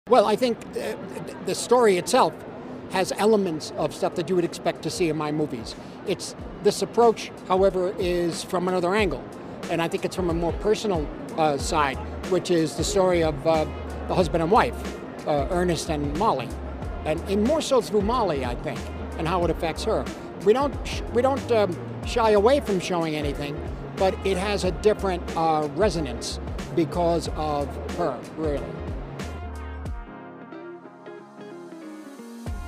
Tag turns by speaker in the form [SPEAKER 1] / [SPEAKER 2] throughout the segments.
[SPEAKER 1] Well, I think the story itself has elements of stuff that you would expect to see in my movies. This approach, however, is from another angle, and I think it's from a more personal side, which is the story of the husband and wife, Ernest and Molly, and more so through Molly, I think, and how it affects her. We don't shy away from showing anything, but it has a different resonance because of her, really.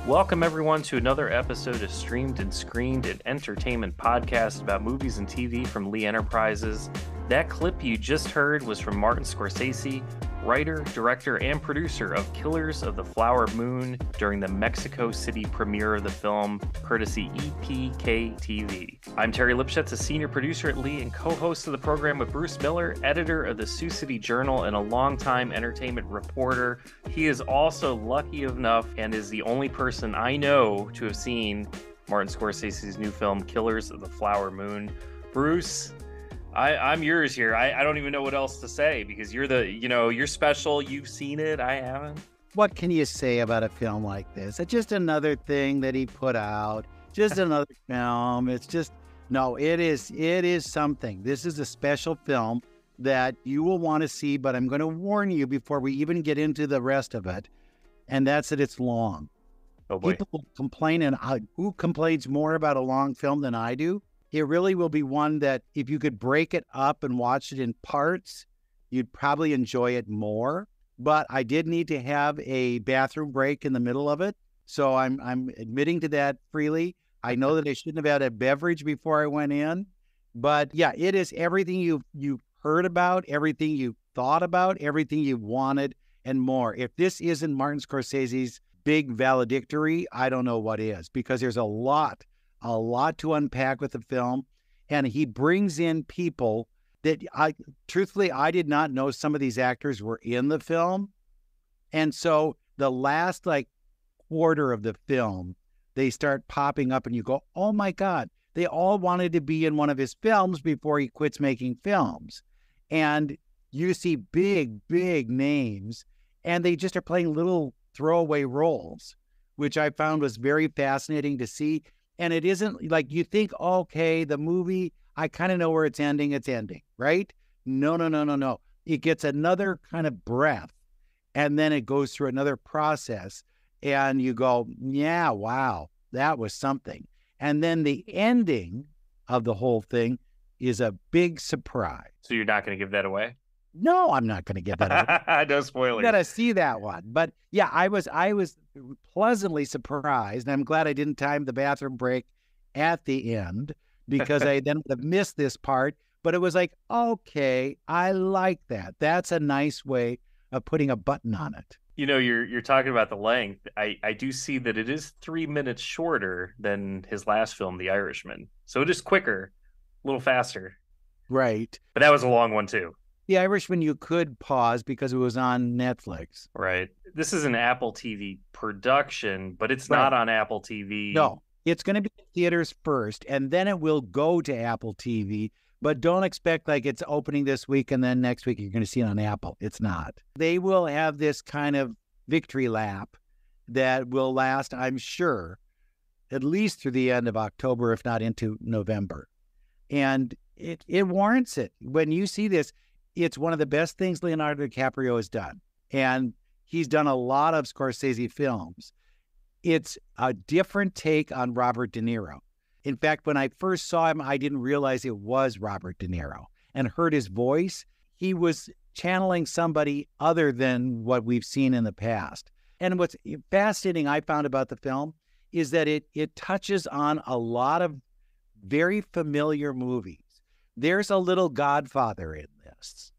[SPEAKER 2] Welcome, everyone, to another episode of Streamed and Screened, an entertainment podcast about movies and TV from Lee Enterprises. That clip you just heard was from Martin Scorsese, writer, director, and producer of Killers of the Flower Moon during the Mexico City premiere of the film, courtesy EPK-TV. I'm Terry Lipshetz, a senior producer at Lee and co-host of the program with Bruce Miller, editor of the Sioux City Journal and a longtime entertainment reporter. He is also lucky enough and is the only person I know to have seen Martin Scorsese's new film, Killers of the Flower Moon. Bruce, I'm yours here. I don't even know what else to say because you're special. You've seen it. I haven't.
[SPEAKER 3] What can you say about a film like this? It's just another thing that he put out. Just another film. It's just, no, it is something. This is a special film that you will want to see, but I'm going to warn you before we even get into the rest of it. And that's that it's long.
[SPEAKER 2] Oh boy.
[SPEAKER 3] People complain, and who complains more about a long film than I do? It really will be one that if you could break it up and watch it in parts, you'd probably enjoy it more. But I did need to have a bathroom break in the middle of it. So I'm admitting to that freely. I know that I shouldn't have had a beverage before I went in. But yeah, it is everything you've heard about, everything you've thought about, everything you've wanted, and more. If this isn't Martin Scorsese's big valedictory, I don't know what is, because there's a lot to unpack with the film, and he brings in people that truthfully, I did not know some of these actors were in the film. And so the last quarter of the film, they start popping up and you go, oh my God, they all wanted to be in one of his films before he quits making films. And you see big names, and they just are playing little throwaway roles, which I found was very fascinating to see. And it isn't like you think, okay, the movie, I kind of know where it's ending, right? No. It gets another kind of breath, and then it goes through another process, and you go, yeah, wow, that was something. And then the ending of the whole thing is a big surprise.
[SPEAKER 2] So you're not going to give that away?
[SPEAKER 3] No, I'm not going to give that away.
[SPEAKER 2] No spoilers.
[SPEAKER 3] You got to see that one. But yeah, I was pleasantly surprised, and I'm glad I didn't time the bathroom break at the end, because I then would have missed this part. But it was like, okay, I like that. That's a nice way of putting a button on it.
[SPEAKER 2] You know, you're talking about the length. I do see that it is 3 minutes shorter than his last film, The Irishman. So it is quicker, a little faster.
[SPEAKER 3] Right.
[SPEAKER 2] But that was a long one too.
[SPEAKER 3] The Irishman you could pause because it was on Netflix.
[SPEAKER 2] Right. This is an Apple TV production, but it's not on Apple TV.
[SPEAKER 3] No, it's going to be in theaters first, and then it will go to Apple TV. But don't expect it's opening this week and then next week you're going to see it on Apple. It's not. They will have this kind of victory lap that will last, I'm sure, at least through the end of October, if not into November. And it warrants it. When you see this, it's one of the best things Leonardo DiCaprio has done. And he's done a lot of Scorsese films. It's a different take on Robert De Niro. In fact, when I first saw him, I didn't realize it was Robert De Niro, and heard his voice. He was channeling somebody other than what we've seen in the past. And what's fascinating I found about the film is that it touches on a lot of very familiar movies. There's a little Godfather in this.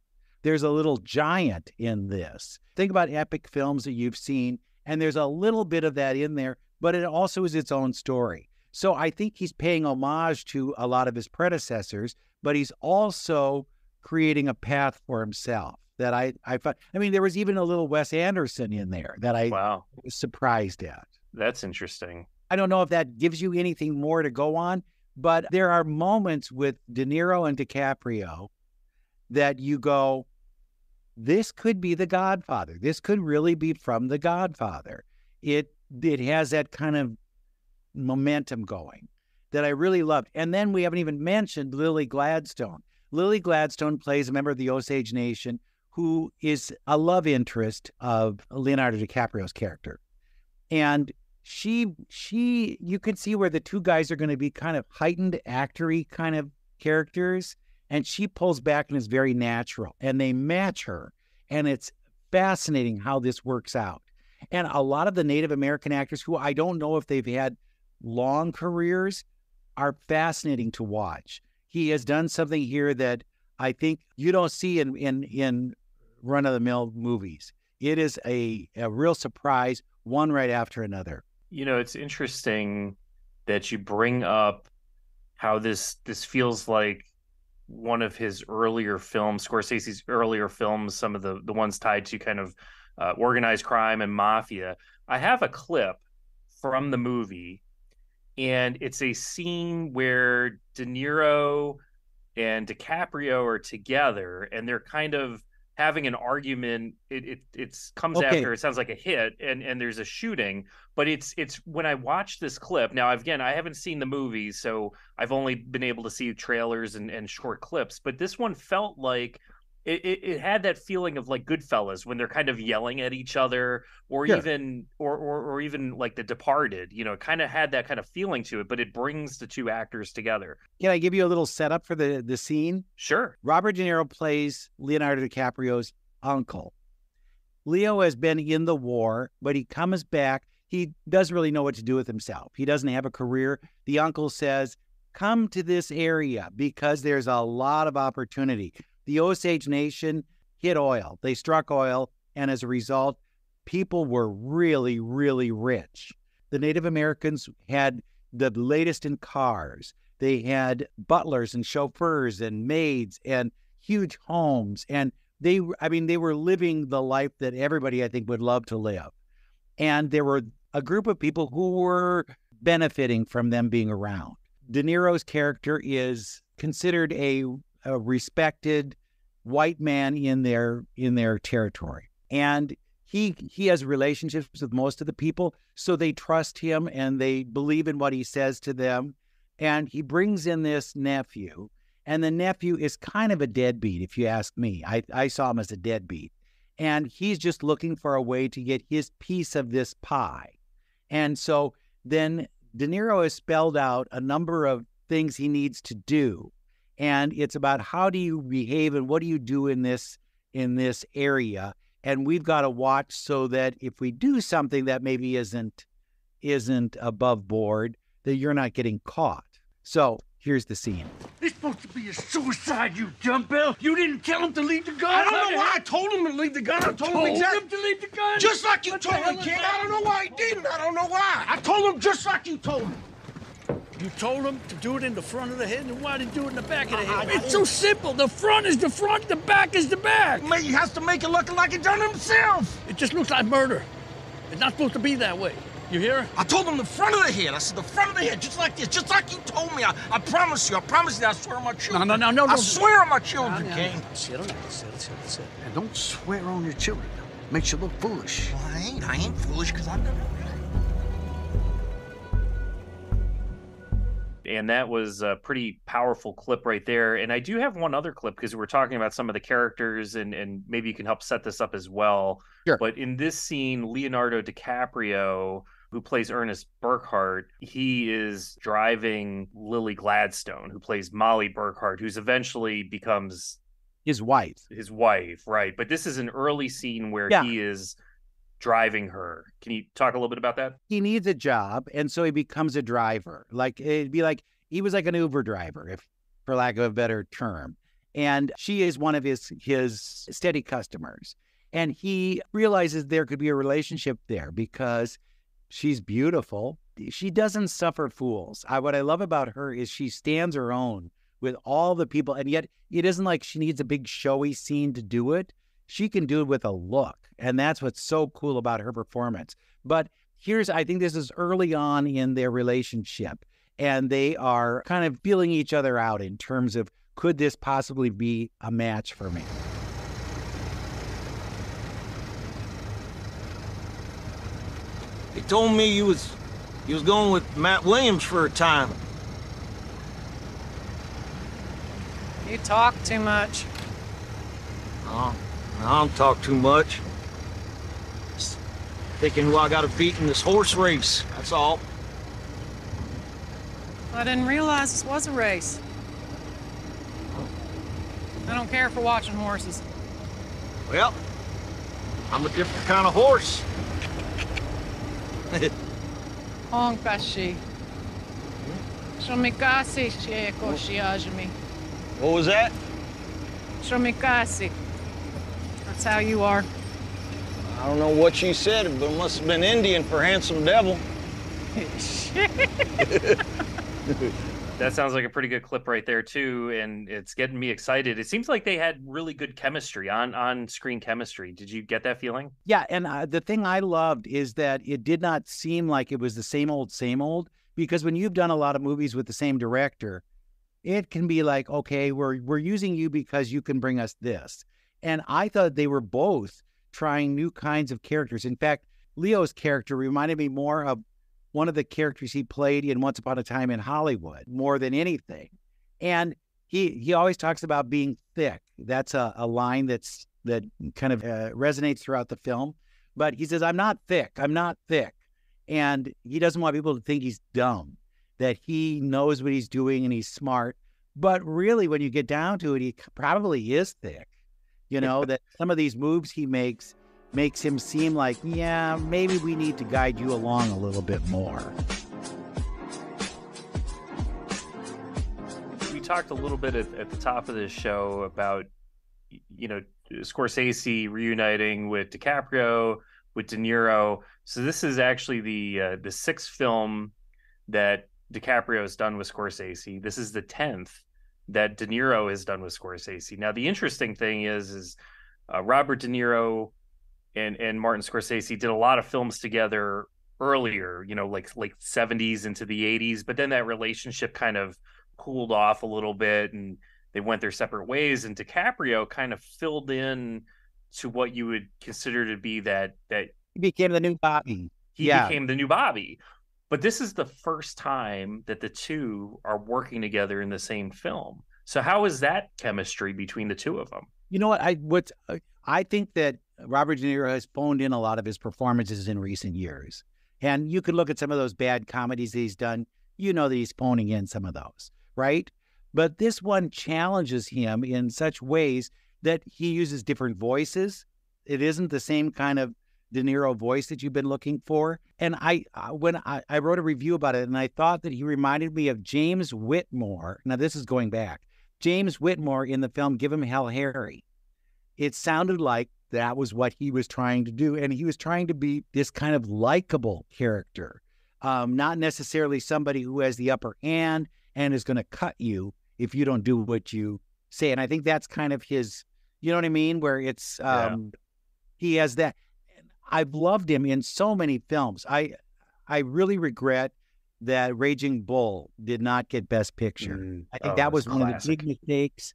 [SPEAKER 3] There's a little Giant in this. Think about epic films that you've seen, and there's a little bit of that in there, but it also is its own story. So I think he's paying homage to a lot of his predecessors, but he's also creating a path for himself that I found. I mean, there was even a little Wes Anderson in there that I was surprised at.
[SPEAKER 2] That's interesting.
[SPEAKER 3] I don't know if that gives you anything more to go on, but there are moments with De Niro and DiCaprio that you go, this could be The Godfather. This could really be from The Godfather. It has that kind of momentum going that I really loved. And then we haven't even mentioned Lily Gladstone. Lily Gladstone plays a member of the Osage Nation who is a love interest of Leonardo DiCaprio's character. And you could see where the two guys are going to be kind of heightened actory kind of characters. And she pulls back and is very natural. And they match her. And it's fascinating how this works out. And a lot of the Native American actors who I don't know if they've had long careers are fascinating to watch. He has done something here that I think you don't see in run-of-the-mill movies. It is a real surprise, one right after another.
[SPEAKER 2] You know, it's interesting that you bring up how this feels like one of his earlier films, Scorsese's earlier films, some of the ones tied to kind of organized crime and mafia. I have a clip from the movie, and it's a scene where De Niro and DiCaprio are together, and they're kind of having an argument. It comes after, it sounds like a hit, and there's a shooting. But it's when I watch this clip now, again, I haven't seen the movie, so I've only been able to see trailers and short clips. But this one felt like it had that feeling of like Goodfellas when they're kind of yelling at each other, or even or even like The Departed. You know, it kind of had that kind of feeling to it, but it brings the two actors together.
[SPEAKER 3] Can I give you a little setup for the scene?
[SPEAKER 2] Sure.
[SPEAKER 3] Robert De Niro plays Leonardo DiCaprio's uncle. Leo has been in the war, but he comes back. He doesn't really know what to do with himself. He doesn't have a career. The uncle says, come to this area because there's a lot of opportunity. The Osage Nation hit oil. They struck oil, and as a result, people were really, really rich. The Native Americans had the latest in cars. They had butlers and chauffeurs and maids and huge homes. And they were living the life that everybody, I think, would love to live. And there were a group of people who were benefiting from them being around. De Niro's character is considered a respected white man in their territory. And he has relationships with most of the people, so they trust him and they believe in what he says to them. And he brings in this nephew, and the nephew is kind of a deadbeat, if you ask me. I saw him as a deadbeat. And he's just looking for a way to get his piece of this pie. And so then De Niro has spelled out a number of things he needs to do. And it's about how do you behave and what do you do in this area. And we've got to watch so that if we do something that maybe isn't above board, that you're not getting caught. So here's the scene.
[SPEAKER 4] It's supposed to be a suicide, you dumbbell. You didn't tell him to leave the gun. I don't know why I told him to leave the gun. I told him exactly to leave the gun. Just like you told me, kid. I don't know why he didn't. I don't know why. I told him just like you told him. You told him to do it in the front of the head, and why did you do it in the back of the head? It's so simple. The front is the front, the back is the back. He has to make it look like he done it himself. It just looks like murder. It's not supposed to be that way. You hear? I told him the front of the head. I said the front of the head, just like this, just like you told me. I promise you. I promise you. I swear on my children. No. I swear on my children, King. Sit. And don't swear on your children. Makes you look foolish. Well, I ain't foolish because I've done it.
[SPEAKER 2] And that was a pretty powerful clip right there. And I do have one other clip because we're talking about some of the characters, and maybe you can help set this up as well.
[SPEAKER 3] Sure.
[SPEAKER 2] But in this scene, Leonardo DiCaprio, who plays Ernest Burkhart, he is driving Lily Gladstone, who plays Molly Burkhart, who's eventually becomes
[SPEAKER 3] his wife.
[SPEAKER 2] His wife, right. But this is an early scene where he is driving her. Can you talk a little bit about that?
[SPEAKER 3] He needs a job, and so he becomes a driver. Like it'd be like he was like an Uber driver, if for lack of a better term. And she is one of his steady customers. And he realizes there could be a relationship there because she's beautiful. She doesn't suffer fools. What I love about her is she stands her own with all the people, and yet it isn't like she needs a big showy scene to do it. She can do it with a look. And that's what's so cool about her performance. But I think this is early on in their relationship, and they are kind of feeling each other out in terms of, could this possibly be a match for me?
[SPEAKER 4] He told me you was going with Matt Williams for a time.
[SPEAKER 5] You talk too much.
[SPEAKER 4] Oh, I don't talk too much. Just thinking who I got to beat in this horse race, that's all.
[SPEAKER 5] I didn't realize this was a race. I don't care for watching horses.
[SPEAKER 4] Well, I'm a different kind of horse.
[SPEAKER 5] Onkashi. Shomikasi shieko shiajimi.
[SPEAKER 4] What was that?
[SPEAKER 5] Shomikasi. That's how you are.
[SPEAKER 4] I don't know what you said, but it must have been Indian for handsome devil.
[SPEAKER 2] That sounds like a pretty good clip right there too, and it's getting me excited. It seems like they had really good chemistry, on screen chemistry. Did you get that feeling?
[SPEAKER 3] Yeah, and the thing I loved is that it did not seem like it was the same old, because when you've done a lot of movies with the same director, it can be like, okay, we're using you because you can bring us this. And I thought they were both trying new kinds of characters. In fact, Leo's character reminded me more of one of the characters he played in Once Upon a Time in Hollywood, more than anything. And he always talks about being thick. That's a line that kind of resonates throughout the film. But he says, I'm not thick. And he doesn't want people to think he's dumb, that he knows what he's doing and he's smart. But really, when you get down to it, he probably is thick. You know, that some of these moves he makes him seem like, yeah, maybe we need to guide you along a little bit more.
[SPEAKER 2] We talked a little bit at the top of this show about, Scorsese reuniting with DiCaprio, with De Niro. So this is actually the sixth film that DiCaprio has done with Scorsese. This is the 10th that De Niro has done with Scorsese. Now, the interesting thing is Robert De Niro and Martin Scorsese did a lot of films together earlier, like 70s into the 80s, but then that relationship kind of cooled off a little bit and they went their separate ways, and DiCaprio kind of filled in to what you would consider to be that
[SPEAKER 3] he became the new Bobby.
[SPEAKER 2] He became the new Bobby. But this is the first time that the two are working together in the same film. So how is that chemistry between the two of them?
[SPEAKER 3] You know what? I think that Robert De Niro has phoned in a lot of his performances in recent years. And you could look at some of those bad comedies that he's done. You know that he's phoning in some of those, right? But this one challenges him in such ways that he uses different voices. It isn't the same kind of De Niro voice that you've been looking for. And when I wrote a review about it, and I thought that he reminded me of James Whitmore. Now, this is going back. James Whitmore in the film Give 'Em Hell, Harry. It sounded like that was what he was trying to do. And he was trying to be this kind of likable character, not necessarily somebody who has the upper hand and is going to cut you if you don't do what you say. And I think that's kind of his, you know what I mean? Where it's, he has that. I've loved him in so many films. I really regret that Raging Bull did not get Best Picture. I think that was one of the big mistakes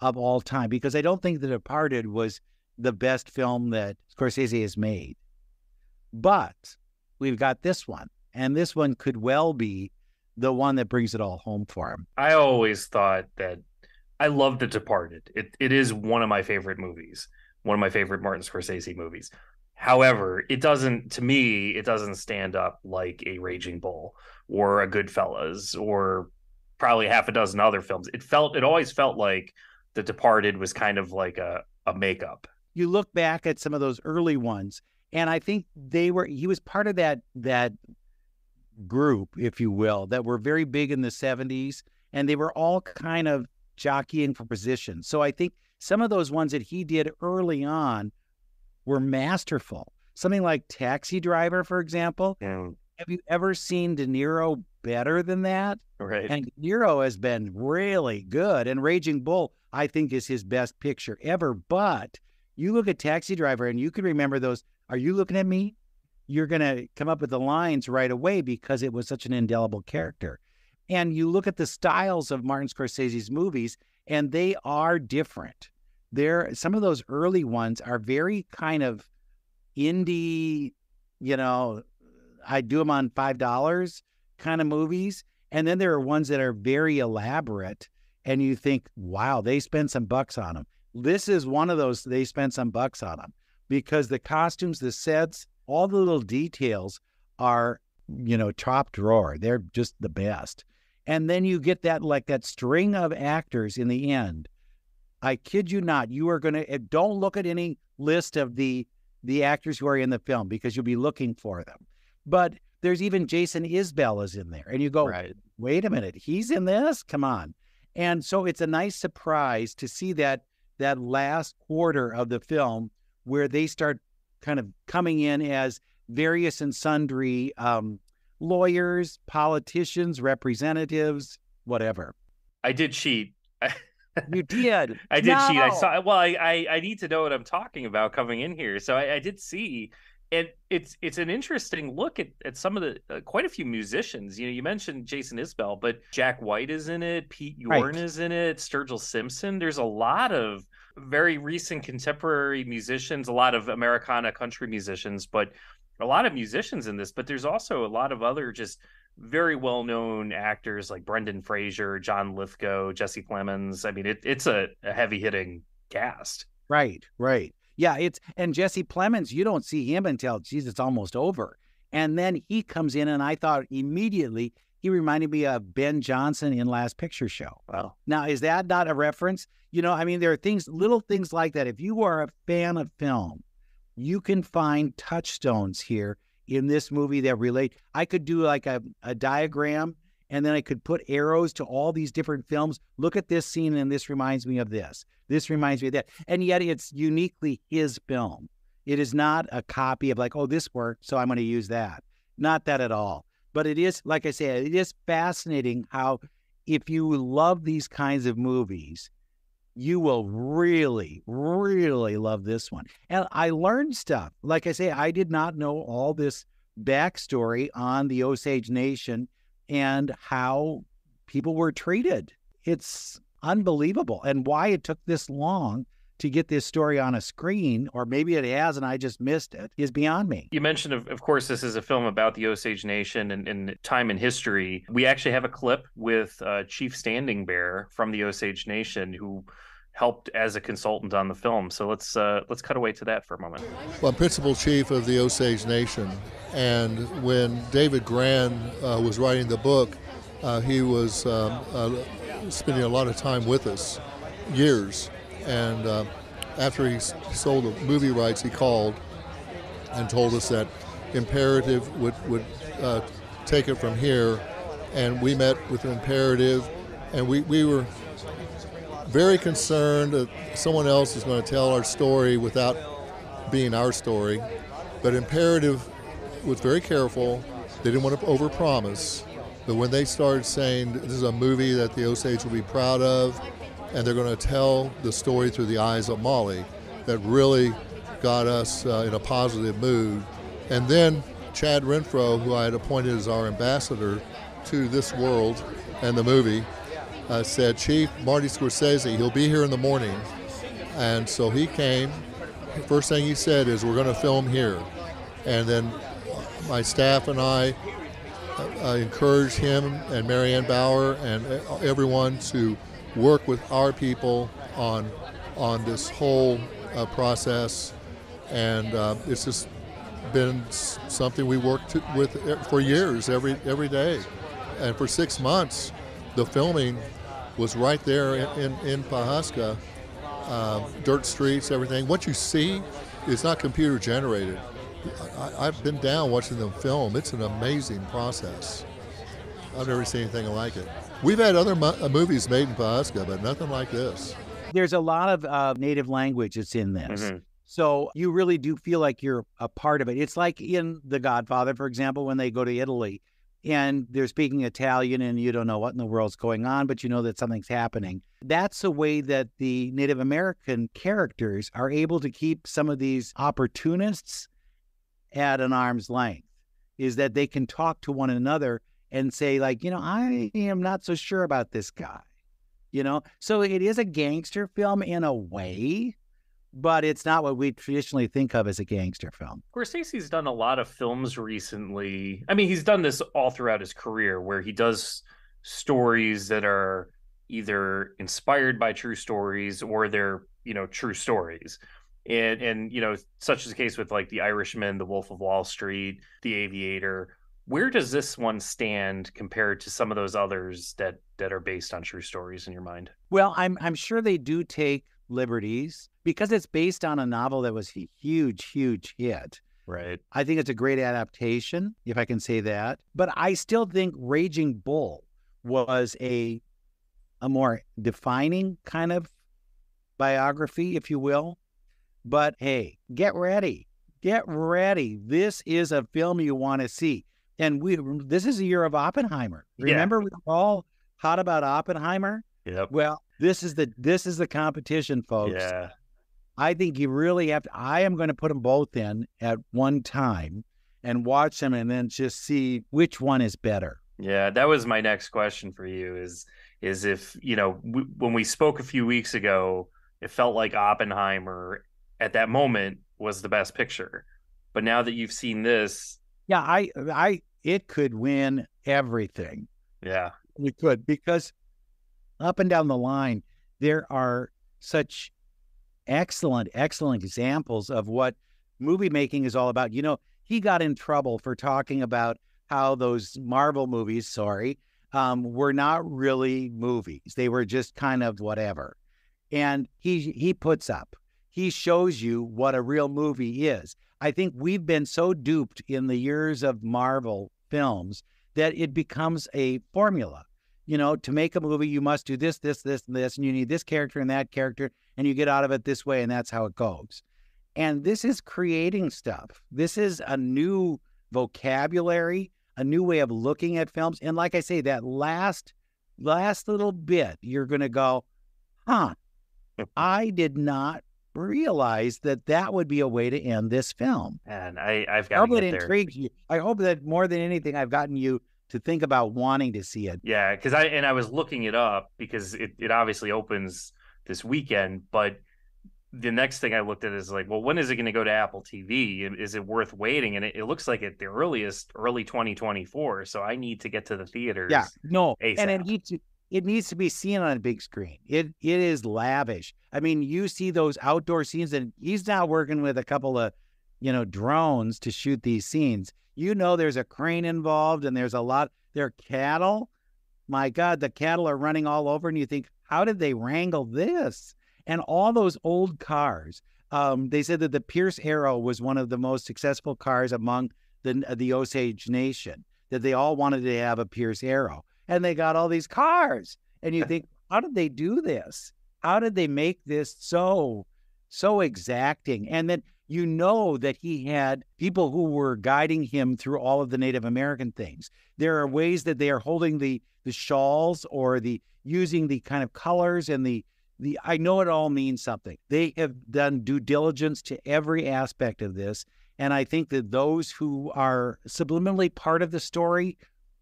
[SPEAKER 3] of all time, because I don't think The Departed was the best film that Scorsese has made. But we've got this one, and this one could well be the one that brings it all home for him.
[SPEAKER 2] I always thought that I love The Departed. It is one of my favorite movies, one of my favorite Martin Scorsese movies. However, it doesn't stand up like a Raging Bull or a Goodfellas or probably half a dozen other films. It always felt like The Departed was kind of like a makeup.
[SPEAKER 3] You look back at some of those early ones, and I think he was part of that group, if you will, that were very big in the 70s, and they were all kind of jockeying for position. So I think some of those ones that he did early on were masterful. Something like Taxi Driver, for example.
[SPEAKER 2] Yeah.
[SPEAKER 3] Have you ever seen De Niro better than that?
[SPEAKER 2] Right.
[SPEAKER 3] And De Niro has been really good. And Raging Bull, I think, is his best picture ever. But you look at Taxi Driver and you can remember those, "Are you looking at me?" You're going to come up with the lines right away because it was such an indelible character. And you look at the styles of Martin Scorsese's movies, and they are different. Some of those early ones are very kind of indie, I do them on $5 kind of movies. And then there are ones that are very elaborate and you think, wow, they spent some bucks on them. This is one of those, they spent some bucks on them because the costumes, the sets, all the little details are, top drawer. They're just the best. And then you get that string of actors in the end. I kid you not, you are going to, don't look at any list of the actors who are in the film because you'll be looking for them. But there's even Jason Isbell is in there. And you go, right, wait a minute, he's in this? Come on. And so it's a nice surprise to see that last quarter of the film where they start kind of coming in as various and sundry lawyers, politicians, representatives, whatever.
[SPEAKER 2] I did cheat.
[SPEAKER 3] You did.
[SPEAKER 2] I did cheat. I saw. Well, I need to know what I'm talking about coming in here. So I did see, and it's an interesting look at some of the quite a few musicians. You mentioned Jason Isbell, but Jack White is in it. Pete Yorn is in it. Sturgill Simpson. There's a lot of very recent contemporary musicians, a lot of Americana country musicians, but a lot of musicians in this. But there's also a lot of other just very well-known actors like Brendan Fraser, John Lithgow, Jesse Plemons. I mean, it's a heavy-hitting cast.
[SPEAKER 3] Right. Yeah, and Jesse Plemons, you don't see him until, it's almost over. And then he comes in, and I thought immediately he reminded me of Ben Johnson in Last Picture Show.
[SPEAKER 2] Wow.
[SPEAKER 3] Now, is that not a reference? There are little things like that. If you are a fan of film, you can find touchstones here in this movie that relate. I could do like a diagram, and then I could put arrows to all these different films. Look at this scene, and this reminds me of this. This reminds me of that. And yet it's uniquely his film. It is not a copy of like, oh, this worked, so I'm going to use that. Not that at all. But it is, like I say, it is fascinating how if you love these kinds of movies, you will really, really love this one. And I learned stuff. Like I say, I did not know all this backstory on the Osage Nation and how people were treated. It's unbelievable. And why it took this long to get this story on a screen, or maybe it has and I just missed it, is beyond me.
[SPEAKER 2] You mentioned, of course, this is a film about the Osage Nation and time in history. We actually have a clip with Chief Standing Bear from the Osage Nation who helped as a consultant on the film. So let's cut away to that for a moment.
[SPEAKER 6] Well, I'm principal chief of the Osage Nation, and when David Grand was writing the book, he was spending a lot of time with us, years. And after he sold the movie rights, he called and told us that Imperative would take it from here. And we met with Imperative, and we were very concerned that someone else is going to tell our story without being our story. But Imperative was very careful. They didn't want to overpromise. But when they started saying this is a movie that the Osage will be proud of, and they're going to tell the story through the eyes of Molly, that really got us in a positive mood. And then Chad Renfro, who I had appointed as our ambassador to this world and the movie, said, Chief, Marty Scorsese, he'll be here in the morning. And so he came. First thing he said is, we're going to film here. And then my staff and I encouraged him and Marianne Bauer and everyone to work with our people on this whole process. And it's just been something we worked with for years, every day. And for 6 months, the filming was right there in Pawhuska, dirt streets, everything. What you see is not computer generated. I've been down watching them film. It's an amazing process. I've never seen anything like it. We've had other movies made in Pawhuska, but nothing like this.
[SPEAKER 3] There's a lot of native language that's in this.
[SPEAKER 2] Mm-hmm.
[SPEAKER 3] So you really do feel like you're a part of it. It's like in The Godfather, for example, when they go to Italy and they're speaking Italian and you don't know what in the world's going on, but you know that something's happening. That's the way that the Native American characters are able to keep some of these opportunists at an arm's length, is that they can talk to one another and say, like, I am not so sure about this guy, So it is a gangster film in a way, but it's not what we traditionally think of as a gangster film.
[SPEAKER 2] Scorsese's done a lot of films recently. I mean, he's done this all throughout his career where he does stories that are either inspired by true stories or they're, true stories. And such is the case with like The Irishman, The Wolf of Wall Street, The Aviator. Where does this one stand compared to some of those others that are based on true stories in your mind?
[SPEAKER 3] Well, I'm sure they do take liberties because it's based on a novel that was a huge hit.
[SPEAKER 2] Right.
[SPEAKER 3] I think it's a great adaptation, if I can say that. But I still think Raging Bull was a more defining kind of biography, if you will. But hey, get ready. This is a film you want to see. And this is a year of Oppenheimer. Remember, we were all hot about Oppenheimer?
[SPEAKER 2] Yep.
[SPEAKER 3] Well, this is the competition, folks.
[SPEAKER 2] Yeah.
[SPEAKER 3] I think you really have to. I am going to put them both in at one time and watch them and then just see which one is better.
[SPEAKER 2] Yeah, that was my next question for you is if, when we spoke a few weeks ago, it felt like Oppenheimer at that moment was the best picture. But now that you've seen this.
[SPEAKER 3] Yeah, it could win everything.
[SPEAKER 2] Yeah.
[SPEAKER 3] It could, because up and down the line, there are such excellent examples of what movie making is all about. He got in trouble for talking about how those Marvel movies, were not really movies. They were just kind of whatever. And he shows you what a real movie is. I think we've been so duped in the years of Marvel films that it becomes a formula. To make a movie, you must do this, and this, and you need this character and that character, and you get out of it this way, and that's how it goes. And this is creating stuff. This is a new vocabulary, a new way of looking at films. And like I say, that last little bit, you're going to go, I did not realize that would be a way to end this film.
[SPEAKER 2] And I've got to get there. I hope it
[SPEAKER 3] intrigues you. I hope that more than anything, I've gotten you to think about wanting to see it.
[SPEAKER 2] Yeah, because I was looking it up because it obviously opens this weekend, but the next thing I looked at is like, well, when is it going to go to Apple TV? Is it worth waiting? And it looks like at the earliest, early 2024. So I need to get to the theaters.
[SPEAKER 3] Yeah, no,
[SPEAKER 2] ASAP.
[SPEAKER 3] And it needs to be seen on a big screen. It is lavish. I mean, you see those outdoor scenes, and he's now working with a couple of, drones to shoot these scenes. There's a crane involved, and there's a lot. There are cattle. My God, the cattle are running all over, and you think, how did they wrangle this? And all those old cars. They said that the Pierce Arrow was one of the most successful cars among the Osage Nation, that they all wanted to have a Pierce Arrow. And they got all these cars. And you think, how did they do this? How did they make this so exacting? And then that he had people who were guiding him through all of the Native American things. There are ways that they are holding the shawls or using the kind of colors and the I know it all means something. They have done due diligence to every aspect of this. And I think that those who are subliminally part of the story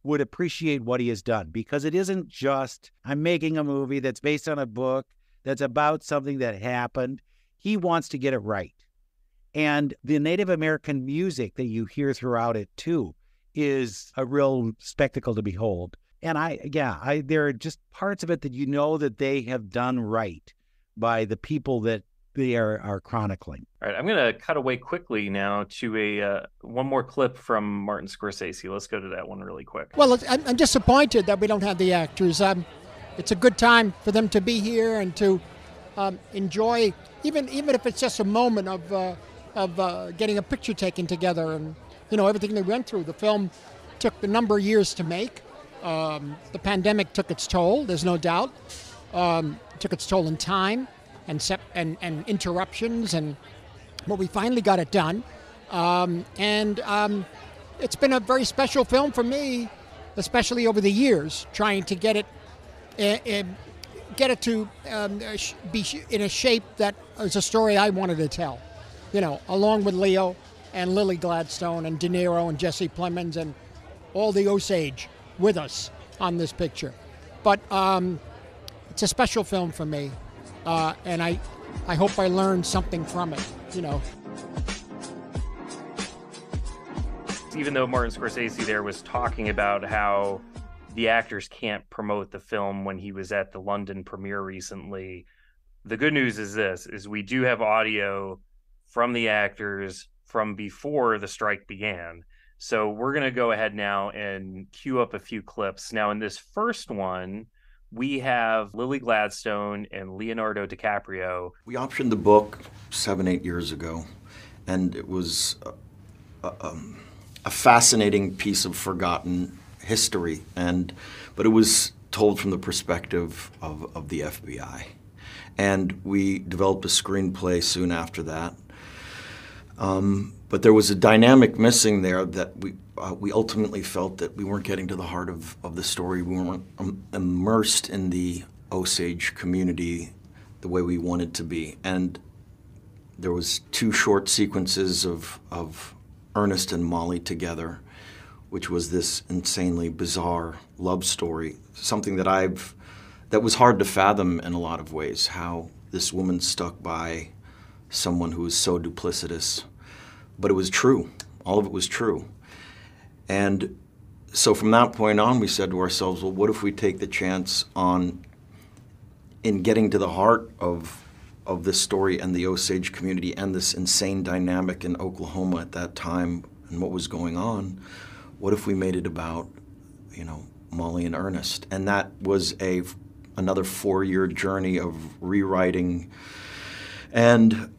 [SPEAKER 3] would appreciate what he has done, because it isn't just, I'm making a movie that's based on a book that's about something that happened. He wants to get it right. And the Native American music that you hear throughout it too is a real spectacle to behold. And there are just parts of it that that they have done right by the people that they are chronicling.
[SPEAKER 2] All right, I'm going to cut away quickly now to one more clip from Martin Scorsese. Let's go to that one really quick.
[SPEAKER 1] Well, I'm disappointed that we don't have the actors. It's a good time for them to be here and to enjoy, even if it's just a moment of getting a picture taken together and everything they went through. The film took a number of years to make. The pandemic took its toll. There's no doubt. Took its toll in time and interruptions, but we finally got it done. It's been a very special film for me, especially over the years, trying to get it to be in a shape that is a story I wanted to tell. Along with Leo and Lily Gladstone and De Niro and Jesse Plemons and all the Osage with us on this picture. But it's a special film for me. and I hope I learned something from it, you know.
[SPEAKER 2] Even though Martin Scorsese there was talking about how the actors can't promote the film when he was at the London premiere recently, the good news is this, is we do have audio from the actors from before the strike began. So we're going to go ahead now and cue up a few clips. Now in this first one, we have Lily Gladstone and Leonardo DiCaprio.
[SPEAKER 7] We optioned the book 7-8 years ago, and it was a fascinating piece of forgotten history, but it was told from the perspective of the FBI. And we developed a screenplay soon after that. But there was a dynamic missing there that we ultimately felt that we weren't getting to the heart of the story. We weren't immersed in the Osage community the way we wanted to be. And there was 2 short sequences of Ernest and Molly together, which was this insanely bizarre love story, something that was hard to fathom in a lot of ways, how this woman stuck by someone who was so duplicitous. But it was true. All of it was true. And so from that point on, we said to ourselves, well, what if we take the chance in getting to the heart of this story and the Osage community and this insane dynamic in Oklahoma at that time and what was going on, what if we made it about, you know, Molly and Ernest? And that was another 4-year journey of rewriting and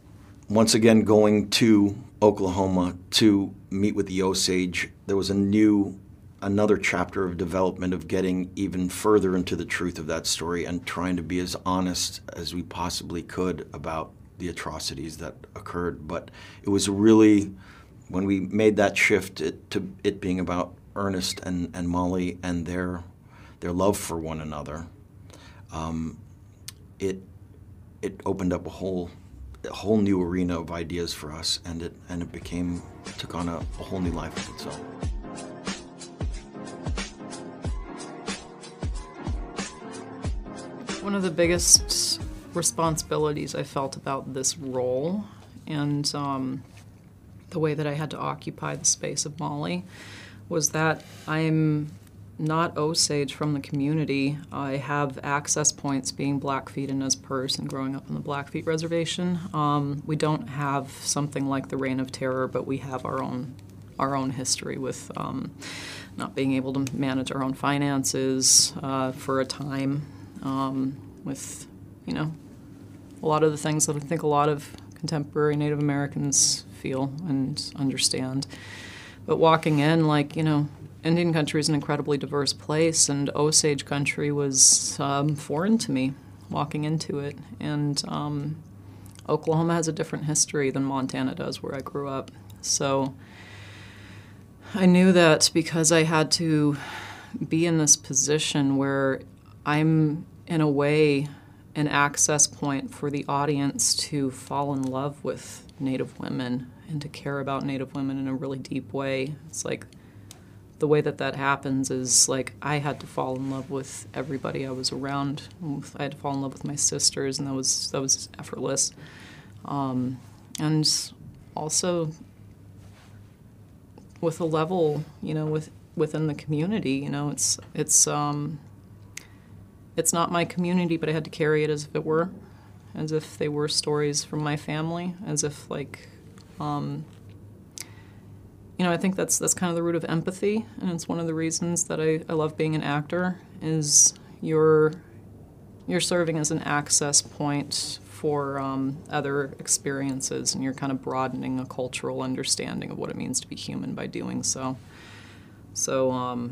[SPEAKER 7] once again going to Oklahoma to meet with the Osage. There was another chapter of development of getting even further into the truth of that story and trying to be as honest as we possibly could about the atrocities that occurred. But it was really, when we made that shift to it being about Ernest and Molly and their love for one another, it opened up a whole new arena of ideas for us, and it took on a whole new life of its own.
[SPEAKER 5] One of the biggest responsibilities I felt about this role and the way that I had to occupy the space of Molly was that I'm not Osage from the community. I have access points being Blackfeet in Nez Perce and growing up on the Blackfeet Reservation. We don't have something like the Reign of Terror, but we have our own history with not being able to manage our own finances for a time, with, you know, a lot of the things that I think a lot of contemporary Native Americans feel and understand. But walking in, like, you know, Indian country is an incredibly diverse place, and Osage country was foreign to me walking into it. And Oklahoma has a different history than Montana does, where I grew up. So I knew that because I had to be in this position where I'm, in a way, an access point for the audience to fall in love with Native women and to care about Native women in a really deep way. It's like the way that happens is like I had to fall in love with everybody I was around. I had to fall in love with my sisters, and that was effortless. And also with a level, you know, within the community, you know, it's not my community, but I had to carry it as if it were, as if they were stories from my family, as if like, you know, I think that's kind of the root of empathy, and it's one of the reasons that I love being an actor, is you're serving as an access point for other experiences, and you're kind of broadening a cultural understanding of what it means to be human by doing so. So,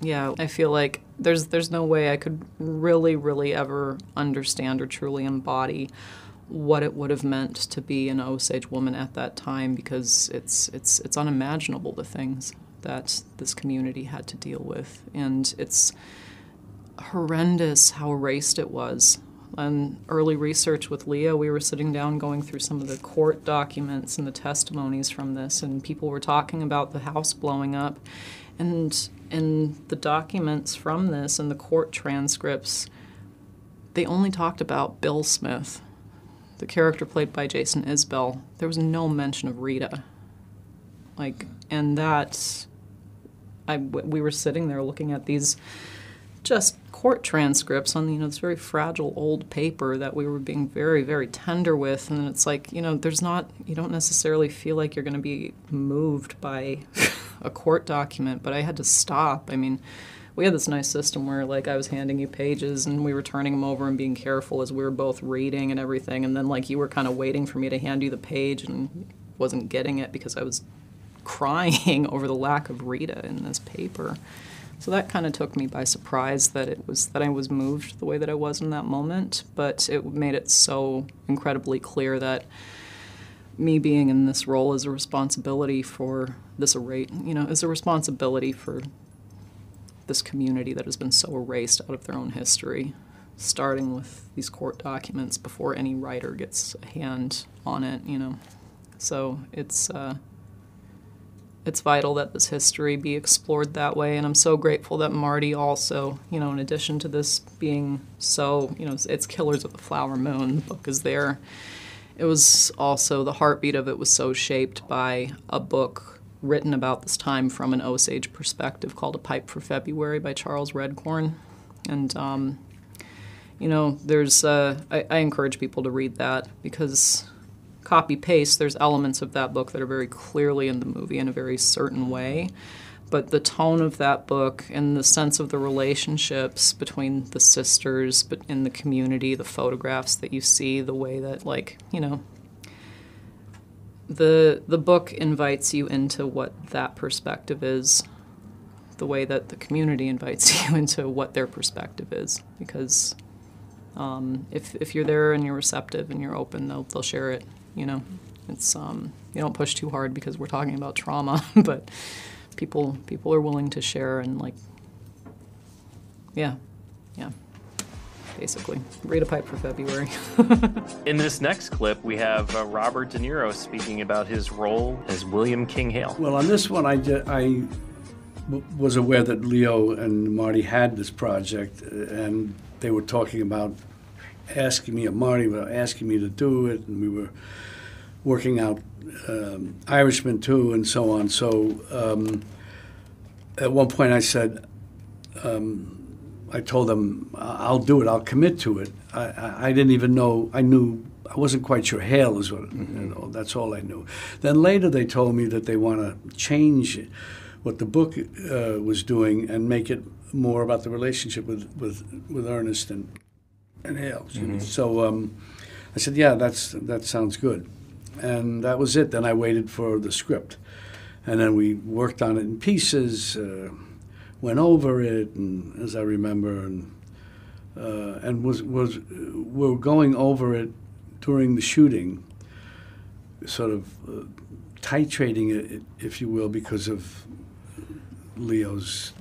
[SPEAKER 5] yeah, I feel like there's no way I could really ever understand or truly embody what it would have meant to be an Osage woman at that time, because it's unimaginable, the things that this community had to deal with. And it's horrendous how erased it was. In early research with Leah, we were sitting down going through some of the court documents and the testimonies from this, and people were talking about the house blowing up. And in the documents from this and the court transcripts, they only talked about Bill Smith, the character played by Jason Isbell. There was no mention of Rita. And that, we were sitting there looking at these just court transcripts on, this very fragile old paper that we were being very, very tender with. And it's like, you don't necessarily feel like you're going to be moved by a court document, but I had to stop. I mean, we had this nice system where, I was handing you pages and we were turning them over and being careful as we were both reading and everything. And then, you were kind of waiting for me to hand you the page and wasn't getting it because I was crying over the lack of Rita in this paper. So that kind of took me by surprise that I was moved the way that I was in that moment. But it made it so incredibly clear that me being in this role is a responsibility for this is a responsibility for this community that has been so erased out of their own history, starting with these court documents before any writer gets a hand on it, So it's vital that this history be explored that way, and I'm so grateful that Marty also, in addition to this being so, it's Killers of the Flower Moon, the book is there. It was also, the heartbeat of it was so shaped by a book written about this time from an Osage perspective called A Pipe for February by Charles Redcorn. And, there's, I encourage people to read that because copy-paste, there's elements of that book that are very clearly in the movie in a very certain way. But the tone of that book and the sense of the relationships between the sisters, but in the community, the photographs that you see, the way that, the book invites you into what that perspective is, the way that the community invites you into what their perspective is. Because if you're there and you're receptive and you're open, they'll share it. It's you don't push too hard because we're talking about trauma, but people are willing to share and basically read A Pipe for February.
[SPEAKER 2] In this next clip, we have Robert De Niro speaking about his role as William King Hale.
[SPEAKER 8] Well, on this one, I was aware that Leo and Marty had this project, and they were talking about Marty was asking me to do it, and we were working out Irishman too, and so on. So at one point I said, I told them, I'll do it, I'll commit to it. I didn't even know, I wasn't quite sure Hale is what, that's all I knew. Then later they told me that they want to change what the book was doing and make it more about the relationship with Ernest and Hale. So I said, yeah, that sounds good. And that was it. Then I waited for the script. And then we worked on it in pieces, went over it, and as I remember, and we're going over it during the shooting, sort of titrating it, if you will, because of his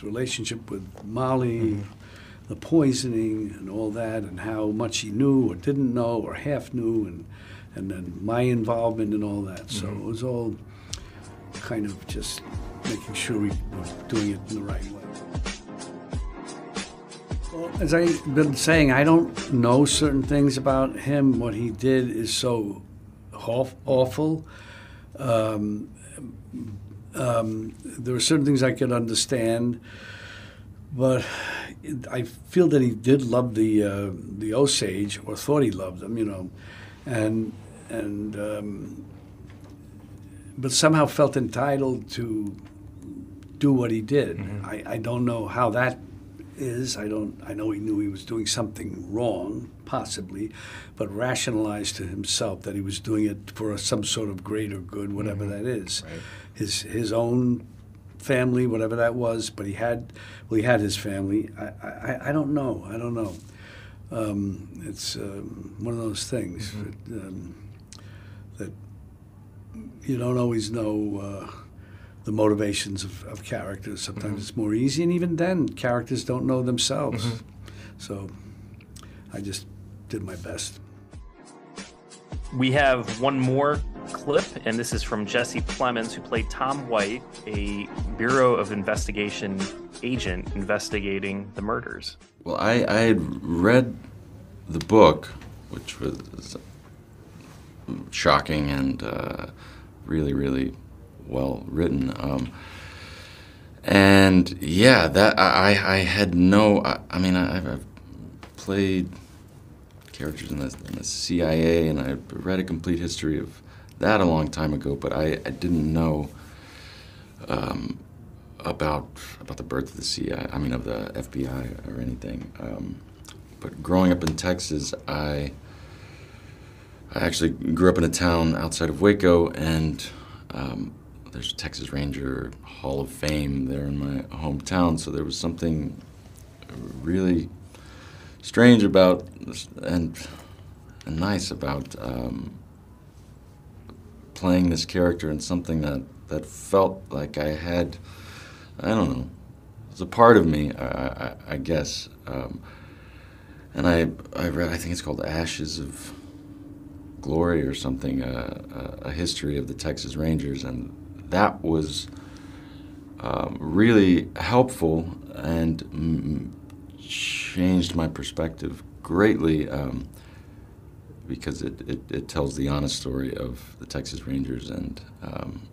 [SPEAKER 8] relationship with Molly, the poisoning and all that, and how much he knew or didn't know or half knew, and then my involvement and all that. So it was all kind of just making sure we were doing it in the right way. Well, as I've been saying, I don't know certain things about him. What he did is so awful. There were certain things I could understand, but I feel that he did love the Osage, or thought he loved them, but somehow felt entitled to do what he did. I don't know how that is. I know he knew he was doing something wrong, possibly, but rationalized to himself that he was doing it for some sort of greater good, whatever that is. Right. His own family, whatever that was, but he had his family. I don't know. It's one of those things that you don't always know the motivations of characters. Sometimes it's more easy, and even then, characters don't know themselves. So I just did my best.
[SPEAKER 2] We have one more clip, and this is from Jesse Plemons, who played Tom White, a Bureau of Investigation agent investigating the murders.
[SPEAKER 9] Well, I had read the book, which was shocking and really, really well written. And yeah, that I had no. I mean, I've played characters in the CIA, and I read a complete history of that a long time ago, but I didn't know about the birth of the CIA. I mean, of the FBI or anything. But growing up in Texas, I actually grew up in a town outside of Waco, and there's a Texas Ranger Hall of Fame there in my hometown, so there was something really strange about and nice about playing this character in something that felt like I had, I don't know, it was a part of me, I guess. And I read, I think it's called Ashes of Glory or something, a history of the Texas Rangers, and that was really helpful and changed my perspective greatly, because it tells the honest story of the Texas Rangers, and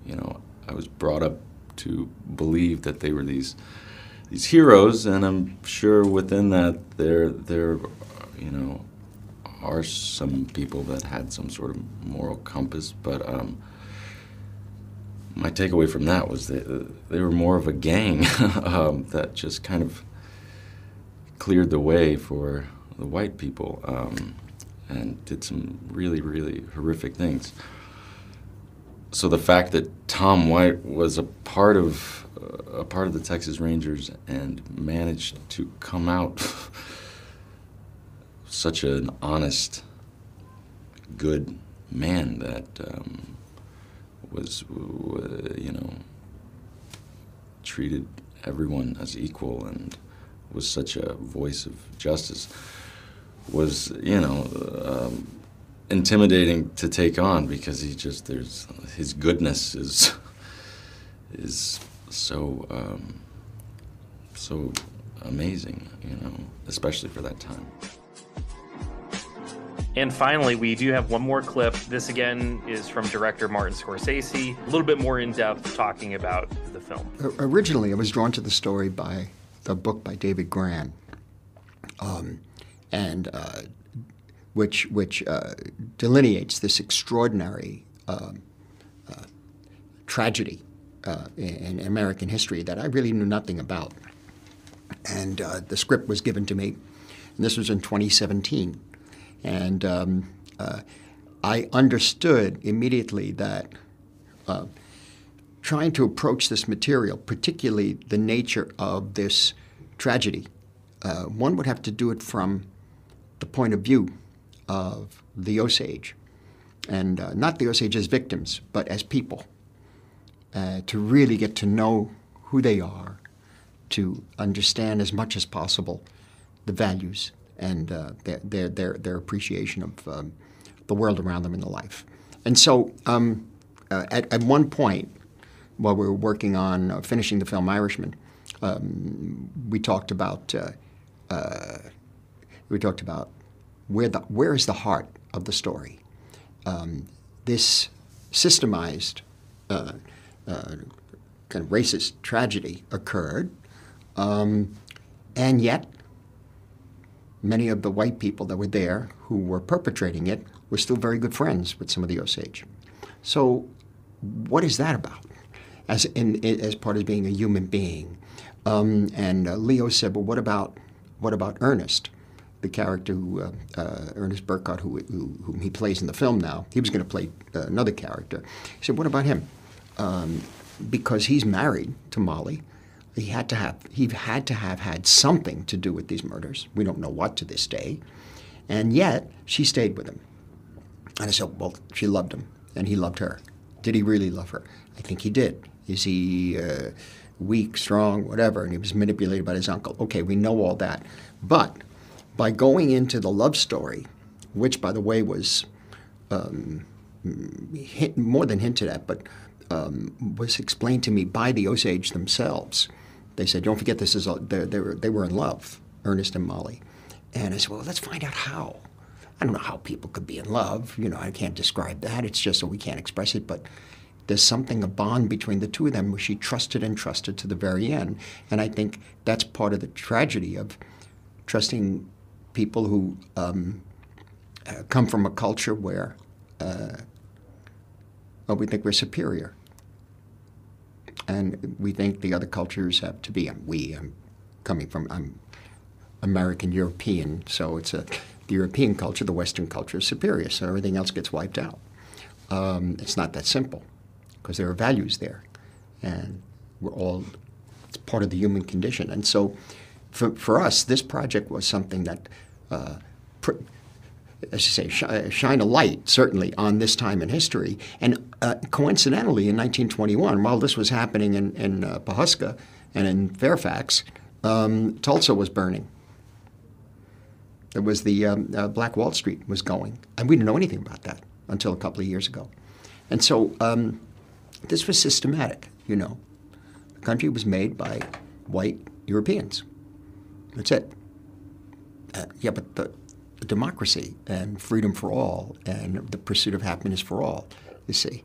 [SPEAKER 9] you know, I was brought up to believe that they were these heroes, and I'm sure within that there you know, are some people that had some sort of moral compass, but my takeaway from that was that they were more of a gang that just kind of cleared the way for the white people, and did some really, really horrific things. So the fact that Tom White was a part of the Texas Rangers and managed to come out such an honest, good man that was, you know, treated everyone as equal and was such a voice of justice was, you know, intimidating to take on, because his goodness is so so amazing, you know, especially for that time.
[SPEAKER 2] And finally, we do have one more clip. This again is from director Martin Scorsese, a little bit more in depth talking about the film.
[SPEAKER 1] Originally, I was drawn to the story by the book by David Gran, which delineates this extraordinary tragedy in American history that I really knew nothing about. And the script was given to me, and this was in 2017. And I understood immediately that trying to approach this material, particularly the nature of this tragedy, one would have to do it from the point of view of the Osage, and not the Osage as victims, but as people, to really get to know who they are, to understand as much as possible the values and their appreciation of the world around them in the life. And so at one point, while we were working on finishing the film Irishman, we talked about where is the heart of the story. This systemized kind of racist tragedy occurred, and yet many of the white people that were there who were perpetrating it were still very good friends with some of the Osage. So what is that about as part of being a human being? And Leo said, well, what about Ernest, the character who, Ernest Burkhart, whom he plays in the film now? He was going to play another character. He said, what about him? Because he's married to Molly. He had to have had something to do with these murders. We don't know what to this day. And yet, she stayed with him. And I said, well, she loved him, and he loved her. Did he really love her? I think he did. Is he weak, strong, whatever, and he was manipulated by his uncle? Okay, we know all that. But by going into the love story, which, by the way, was
[SPEAKER 10] more than hinted at, but was explained to me by the Osage themselves. They said, don't forget, this is they were in love, Ernest and Molly. And I said, well, let's find out how. I don't know how people could be in love. I can't describe that. It's just that we can't express it. But there's something, a bond between the two of them where she trusted and trusted to the very end. And I think that's part of the tragedy of trusting people who come from a culture where we think we're superior. And we think the other cultures have to be, I'm American European, so it's the European culture, the Western culture is superior, so everything else gets wiped out. It's not that simple, because there are values there, and it's part of the human condition. And so for us, this project was something that, as you say, shine a light, certainly, on this time in history. And coincidentally, in 1921, while this was happening in Pawhuska and in Fairfax, Tulsa was burning. It was the Black Wall Street was going. And we didn't know anything about that until a couple of years ago. And so this was systematic, The country was made by white Europeans. That's it. But the democracy and freedom for all and the pursuit of happiness for all, you see.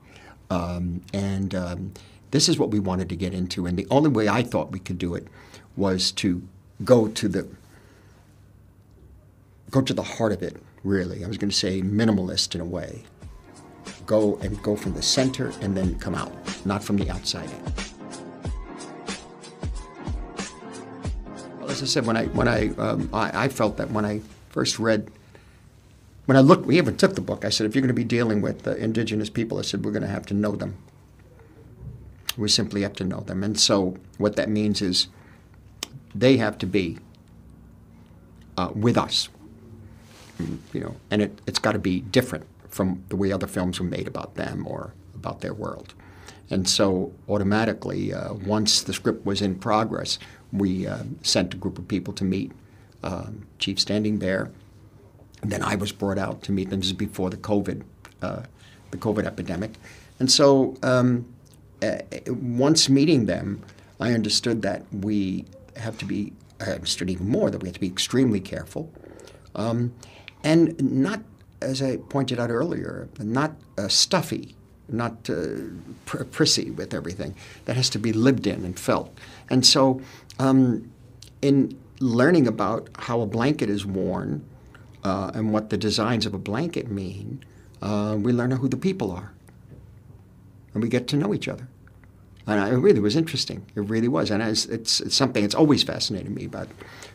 [SPEAKER 10] This is what we wanted to get into. And the only way I thought we could do it was to go to the heart of it, really. I was going to say minimalist in a way. Go from the center and then come out, not from the outside in. Well, as I said, I felt that when I first read, we even took the book, I said, if you're going to be dealing with indigenous people, I said, we're going to have to know them. We simply have to know them. And so what that means is they have to be with us. And it's got to be different from the way other films were made about them or about their world. And so automatically, once the script was in progress, we sent a group of people to meet Chief Standing Bear. And then I was brought out to meet them. This is before the COVID epidemic. And so once meeting them, I understood that I understood even more that we have to be extremely careful. And not, as I pointed out earlier, not stuffy, not prissy with everything. That has to be lived in and felt. And so in learning about how a blanket is worn and what the designs of a blanket mean, we learn who the people are. And we get to know each other. And it really was interesting. It really was. And it's something that's always fascinated me about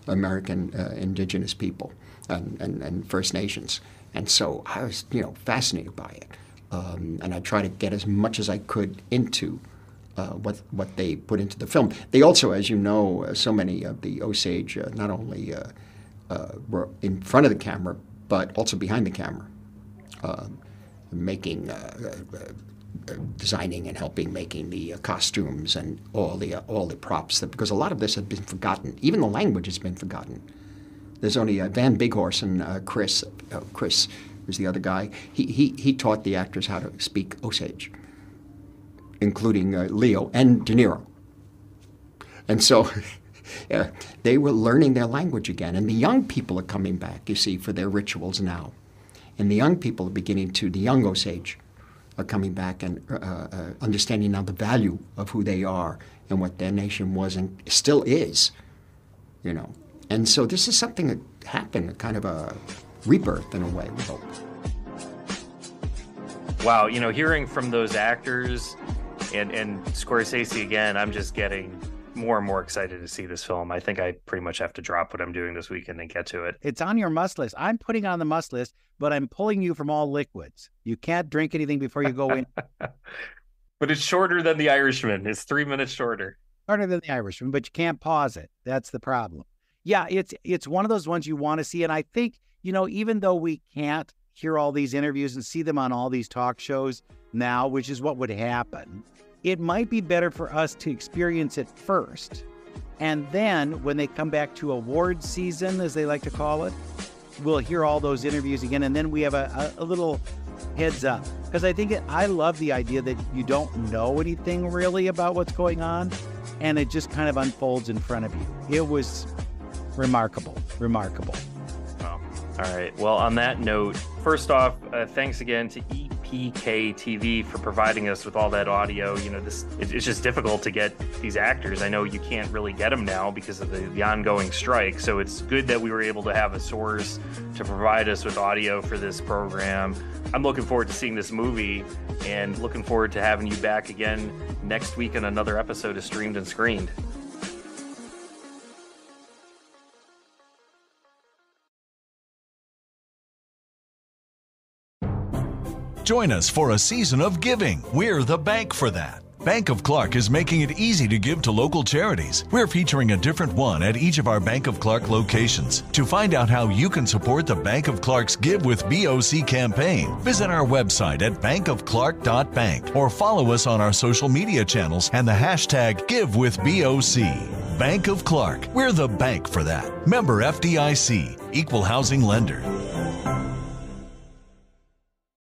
[SPEAKER 10] American indigenous people and First Nations. And so I was, fascinated by it. And I tried to get as much as I could into what they put into the film. They also, as you know, so many of the Osage not only were in front of the camera, but also behind the camera, making, designing and helping making the costumes and all the props. Because a lot of this had been forgotten. Even the language has been forgotten. There's only Van Bighorst and Chris was the other guy. He taught the actors how to speak Osage, including Leo and De Niro. And so they were learning their language again. And the young people are coming back, you see, for their rituals now. And the young people are the young Osage are coming back and understanding now the value of who they are and what their nation was and still is, And so this is something that happened, a kind of a rebirth in a way, we hope.
[SPEAKER 2] Wow, hearing from those actors and Scorsese again, I'm just getting more and more excited to see this film. I think I pretty much have to drop what I'm doing this weekend and get to it.
[SPEAKER 3] It's on your must list. I'm putting it on the must list, but I'm pulling you from all liquids. You can't drink anything before you go in.
[SPEAKER 2] But it's shorter than The Irishman. It's 3 minutes shorter.
[SPEAKER 3] Shorter than The Irishman, but you can't pause it. That's the problem. Yeah, it's one of those ones you want to see. And I think, even though we can't hear all these interviews and see them on all these talk shows now, which is what would happen, it might be better for us to experience it first. And then when they come back to awards season, as they like to call it, we'll hear all those interviews again. And then we have a little heads up. Because I think I love the idea that you don't know anything really about what's going on, and it just kind of unfolds in front of you. It was remarkable, remarkable.
[SPEAKER 2] Oh, all right. Well, on that note, first off, thanks again to EPK TV for providing us with all that audio. You know, it's just difficult to get these actors. I know you can't really get them now because of the ongoing strike. So it's good that we were able to have a source to provide us with audio for this program. I'm looking forward to seeing this movie and looking forward to having you back again next week on another episode of Streamed and Screened.
[SPEAKER 11] Join us for a season of giving. We're the bank for that. Bank of Clark is making it easy to give to local charities. We're featuring a different one at each of our Bank of Clark locations. To find out how you can support the Bank of Clark's Give with BOC campaign, visit our website at bankofclark.bank or follow us on our social media channels and the hashtag GiveWithBOC. Bank of Clark. We're the bank for that. Member FDIC. Equal housing lender.